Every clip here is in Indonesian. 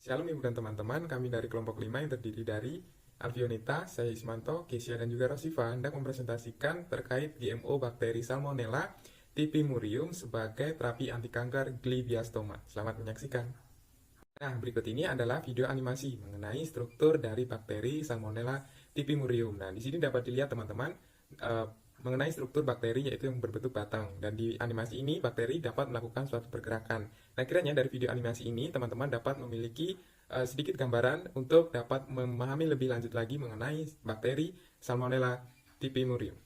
Shalom Ibu dan teman-teman, kami dari kelompok 5 yang terdiri dari Alfionita, saya Ismanto, Kesia dan juga Rosifa hendak mempresentasikan terkait GMO bakteri Salmonella typhimurium sebagai terapi anti kanker glioblastoma. Selamat menyaksikan. Nah, berikut ini adalah video animasi mengenai struktur dari bakteri Salmonella typhimurium. Nah, di sini dapat dilihat teman-teman mengenai struktur bakteri yaitu yang berbentuk batang. Dan di animasi ini bakteri dapat melakukan suatu pergerakan. Nah, kiranya dari video animasi ini teman-teman dapat memiliki sedikit gambaran untuk dapat memahami lebih lanjut lagi mengenai bakteri Salmonella typhimurium.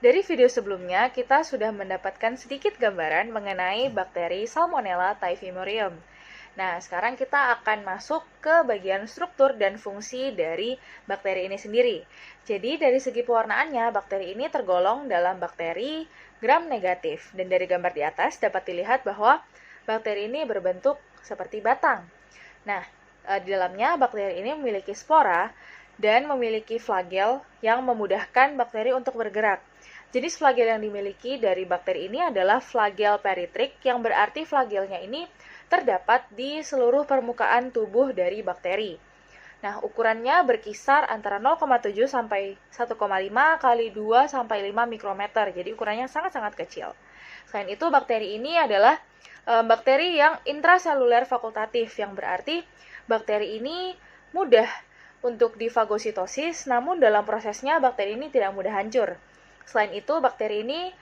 Dari video sebelumnya, kita sudah mendapatkan sedikit gambaran mengenai bakteri Salmonella typhimurium. Nah, sekarang kita akan masuk ke bagian struktur dan fungsi dari bakteri ini sendiri. Jadi, dari segi pewarnaannya, bakteri ini tergolong dalam bakteri gram negatif. Dan dari gambar di atas dapat dilihat bahwa bakteri ini berbentuk seperti batang. Nah, di dalamnya bakteri ini memiliki spora dan memiliki flagel yang memudahkan bakteri untuk bergerak. Jenis flagel yang dimiliki dari bakteri ini adalah flagel peritrik, yang berarti flagelnya ini terdapat di seluruh permukaan tubuh dari bakteri. Nah, ukurannya berkisar antara 0,7 sampai 1,5 kali 2 sampai 5 mikrometer. Jadi ukurannya sangat-sangat kecil. Selain itu, bakteri ini adalah bakteri yang intraseluler fakultatif, yang berarti bakteri ini mudah untuk difagositosis, namun dalam prosesnya bakteri ini tidak mudah hancur. Selain itu, bakteri ini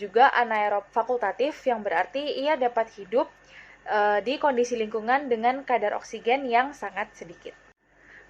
juga anaerob fakultatif, yang berarti ia dapat hidup di kondisi lingkungan dengan kadar oksigen yang sangat sedikit.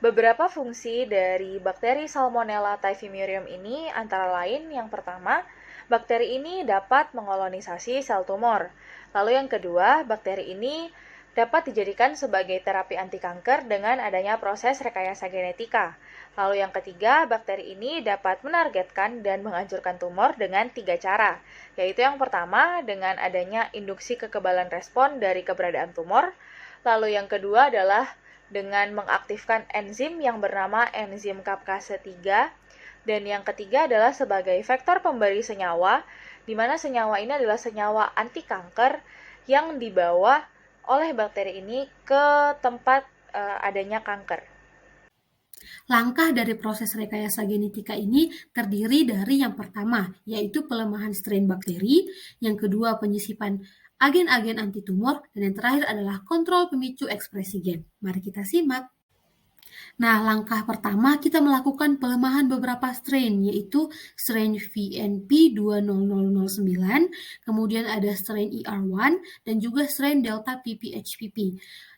Beberapa fungsi dari bakteri Salmonella typhimurium ini antara lain yang pertama, bakteri ini dapat mengkolonisasi sel tumor. Lalu yang kedua, bakteri ini dapat dijadikan sebagai terapi anti kanker dengan adanya proses rekayasa genetika. Lalu yang ketiga, bakteri ini dapat menargetkan dan menghancurkan tumor dengan 3 cara, yaitu yang pertama dengan adanya induksi kekebalan respon dari keberadaan tumor. Lalu yang kedua adalah dengan mengaktifkan enzim yang bernama enzim kapkase 3. Dan yang ketiga adalah sebagai vektor pemberi senyawa, di mana senyawa ini adalah senyawa anti kanker yang dibawa oleh bakteri ini ke tempat adanya kanker. Langkah dari proses rekayasa genetika ini terdiri dari yang pertama, yaitu pelemahan strain bakteri, yang kedua penyisipan agen-agen anti tumor, dan yang terakhir adalah kontrol pemicu ekspresi gen. Mari kita simak. Nah, langkah pertama kita melakukan pelemahan beberapa strain, yaitu strain VNP20009, kemudian ada strain ER1, dan juga strain Delta PPHPP.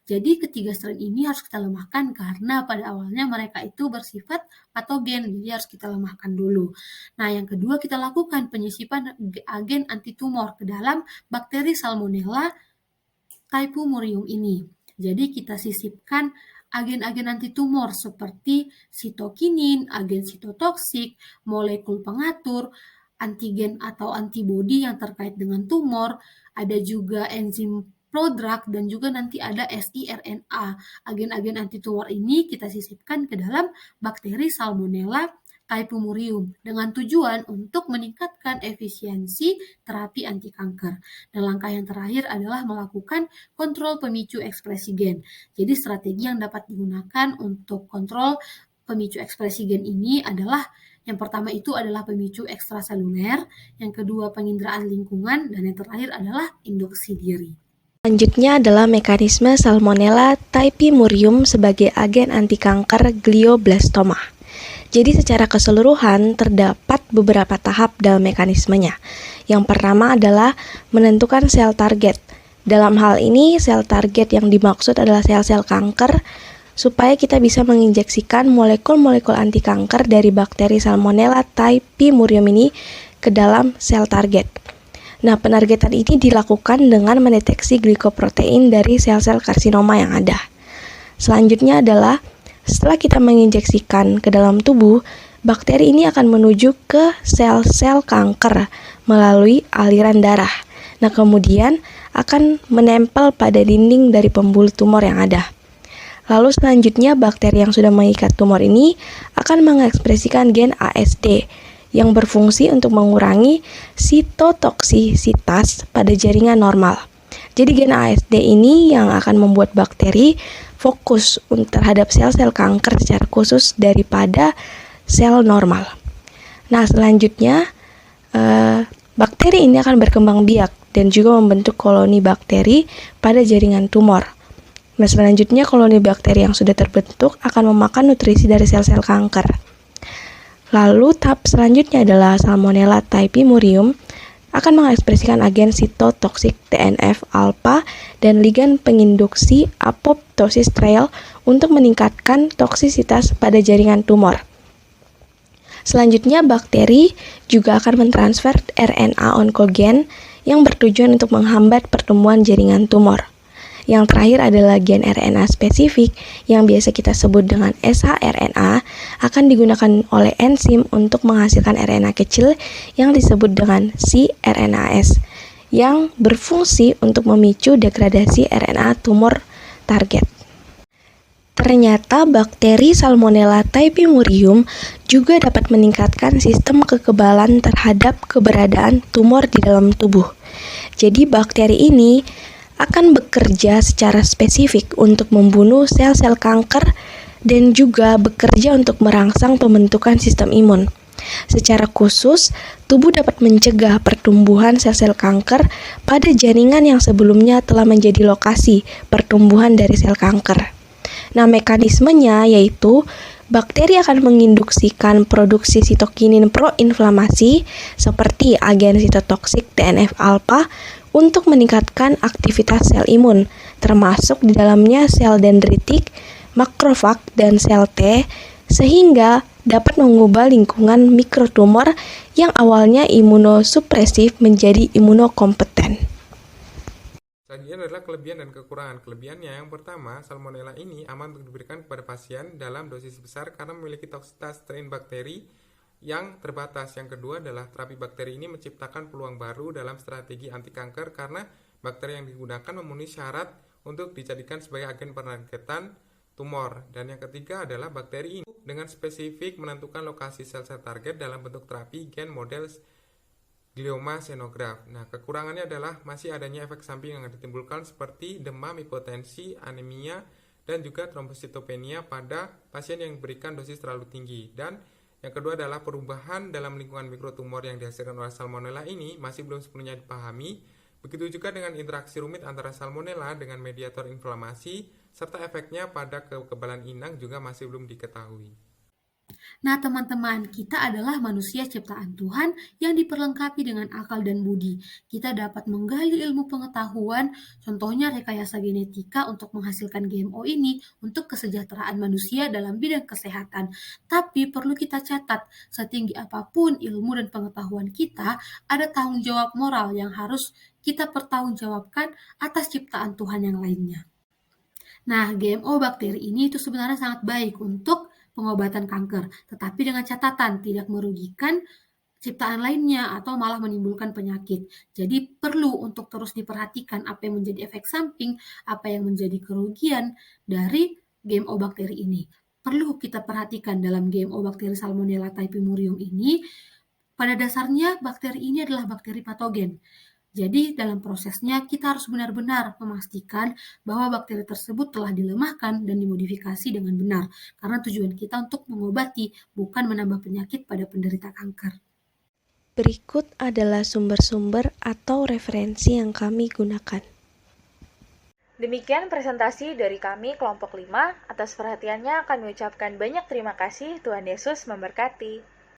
Jadi ketiga strain ini harus kita lemahkan karena pada awalnya mereka itu bersifat patogen, jadi harus kita lemahkan dulu. Nah, yang kedua kita lakukan penyisipan agen antitumor ke dalam bakteri Salmonella typhimurium ini. Jadi kita sisipkan agen-agen antitumor seperti sitokinin, agen sitotoksik, molekul pengatur, antigen atau antibodi yang terkait dengan tumor, ada juga enzim prodrug, dan juga nanti ada siRNA. Agen-agen antitumor ini kita sisipkan ke dalam bakteri Salmonella typhimurium dengan tujuan untuk meningkatkan efisiensi terapi anti kanker. Dan langkah yang terakhir adalah melakukan kontrol pemicu ekspresi gen. Jadi strategi yang dapat digunakan untuk kontrol pemicu ekspresi gen ini adalah yang pertama itu adalah pemicu ekstraseluler, yang kedua penginderaan lingkungan, dan yang terakhir adalah induksi diri. Selanjutnya adalah mekanisme Salmonella typhimurium sebagai agen anti kanker glioblastoma. Jadi secara keseluruhan terdapat beberapa tahap dalam mekanismenya. Yang pertama adalah menentukan sel target. Dalam hal ini, sel target yang dimaksud adalah sel-sel kanker, supaya kita bisa menginjeksikan molekul-molekul anti kanker dari bakteri Salmonella typhimurium ini ke dalam sel target. Nah, penargetan ini dilakukan dengan mendeteksi glikoprotein dari sel-sel karsinoma yang ada. Selanjutnya adalah setelah kita menginjeksikan ke dalam tubuh, bakteri ini akan menuju ke sel-sel kanker melalui aliran darah. Nah, kemudian akan menempel pada dinding dari pembuluh tumor yang ada. Lalu selanjutnya bakteri yang sudah mengikat tumor ini akan mengekspresikan gen ASD yang berfungsi untuk mengurangi sitotoksisitas pada jaringan normal. Jadi gen ASD ini yang akan membuat bakteri fokus terhadap sel-sel kanker secara khusus daripada sel normal. Nah, selanjutnya bakteri ini akan berkembang biak dan juga membentuk koloni bakteri pada jaringan tumor. Nah, selanjutnya koloni bakteri yang sudah terbentuk akan memakan nutrisi dari sel-sel kanker. Lalu tahap selanjutnya adalah Salmonella typhimurium akan mengekspresikan agen sitotoksik TNF-alpha dan ligan penginduksi apoptosis trail untuk meningkatkan toksisitas pada jaringan tumor. Selanjutnya, bakteri juga akan mentransfer RNA onkogen yang bertujuan untuk menghambat pertumbuhan jaringan tumor. Yang terakhir adalah gen RNA spesifik yang biasa kita sebut dengan shRNA akan digunakan oleh enzim untuk menghasilkan RNA kecil yang disebut dengan cRNAs yang berfungsi untuk memicu degradasi RNA tumor target. Ternyata bakteri Salmonella typhimurium juga dapat meningkatkan sistem kekebalan terhadap keberadaan tumor di dalam tubuh. Jadi bakteri ini akan bekerja secara spesifik untuk membunuh sel-sel kanker dan juga bekerja untuk merangsang pembentukan sistem imun. Secara khusus, tubuh dapat mencegah pertumbuhan sel-sel kanker pada jaringan yang sebelumnya telah menjadi lokasi pertumbuhan dari sel kanker. Nah, mekanismenya yaitu bakteri akan menginduksikan produksi sitokinin proinflamasi seperti agen sitotoksik TNF-alpha untuk meningkatkan aktivitas sel imun, termasuk di dalamnya sel dendritik, makrofag, dan sel T, sehingga dapat mengubah lingkungan mikrotumor yang awalnya imunosupresif menjadi imunokompeten. Selanjutnya adalah kelebihan dan kekurangan. Kelebihannya yang pertama, Salmonella ini aman untuk diberikan kepada pasien dalam dosis besar karena memiliki toksitas strain bakteri yang terbatas. Yang kedua adalah terapi bakteri ini menciptakan peluang baru dalam strategi anti kanker karena bakteri yang digunakan memenuhi syarat untuk dijadikan sebagai agen penargetan tumor. Dan yang ketiga adalah bakteri ini dengan spesifik menentukan lokasi sel-sel target dalam bentuk terapi gen model glioma xenograft. Nah, kekurangannya adalah masih adanya efek samping yang ditimbulkan seperti demam, hipotensi, anemia, dan juga trombositopenia pada pasien yang diberikan dosis terlalu tinggi. Dan yang kedua adalah perubahan dalam lingkungan mikrotumor yang dihasilkan oleh Salmonella ini masih belum sepenuhnya dipahami. Begitu juga dengan interaksi rumit antara Salmonella dengan mediator inflamasi, serta efeknya pada kekebalan inang juga masih belum diketahui. Nah, teman-teman, kita adalah manusia ciptaan Tuhan yang diperlengkapi dengan akal dan budi. Kita dapat menggali ilmu pengetahuan, contohnya rekayasa genetika untuk menghasilkan GMO ini untuk kesejahteraan manusia dalam bidang kesehatan. Tapi perlu kita catat, setinggi apapun ilmu dan pengetahuan kita, ada tanggung jawab moral yang harus kita pertanggungjawabkan atas ciptaan Tuhan yang lainnya. Nah, GMO bakteri ini itu sebenarnya sangat baik untuk pengobatan kanker, tetapi dengan catatan tidak merugikan ciptaan lainnya atau malah menimbulkan penyakit. Jadi perlu untuk terus diperhatikan apa yang menjadi efek samping, apa yang menjadi kerugian dari GMO bakteri ini. Perlu kita perhatikan dalam GMO bakteri Salmonella typhimurium ini, pada dasarnya bakteri ini adalah bakteri patogen. Jadi dalam prosesnya kita harus benar-benar memastikan bahwa bakteri tersebut telah dilemahkan dan dimodifikasi dengan benar, karena tujuan kita untuk mengobati, bukan menambah penyakit pada penderita kanker. Berikut adalah sumber-sumber atau referensi yang kami gunakan. Demikian presentasi dari kami kelompok 5. Atas perhatiannya kami ucapkan banyak terima kasih. Tuhan Yesus memberkati.